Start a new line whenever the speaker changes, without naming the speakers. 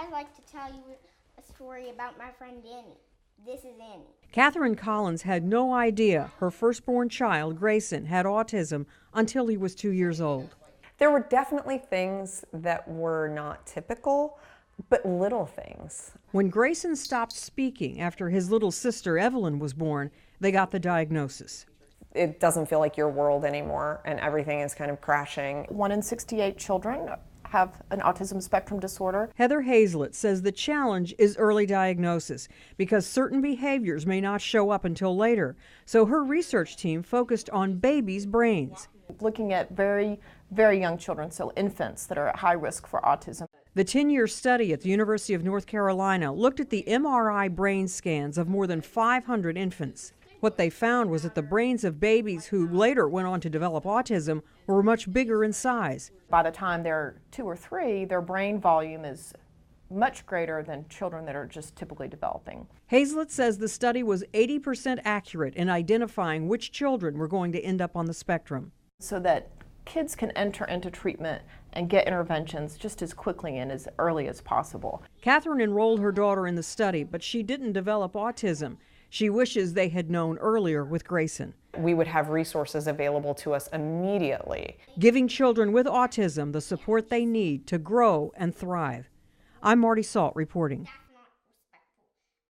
I'd like to tell you a story about my friend Annie. This is Annie.
Catherine Collins had no idea her firstborn child, Grayson, had autism until he was 2 years old.
There were definitely things that were not typical, but little things.
When Grayson stopped speaking after his little sister Evelyn was born, they got the diagnosis.
It doesn't feel like your world anymore, and everything is kind of crashing.
1 in 68 children have an autism spectrum disorder.
Heather Hazlett says the challenge is early diagnosis because certain behaviors may not show up until later. So her research team focused on babies' brains.
Looking at very, very young children, so infants that are at high risk for autism.
The 10-year study at the University of North Carolina looked at the MRI brain scans of more than 500 infants. What they found was that the brains of babies who later went on to develop autism were much bigger in size.
By the time they're 2 or 3, their brain volume is much greater than children that are just typically developing.
Hazlett says the study was 80% accurate in identifying which children were going to end up on the spectrum.
So that kids can enter into treatment and get interventions just as quickly and as early as possible.
Catherine enrolled her daughter in the study, but she didn't develop autism. She wishes they had known earlier with Grayson.
We would have resources available to us immediately.
Giving children with autism the support they need to grow and thrive. I'm Marty Salt reporting.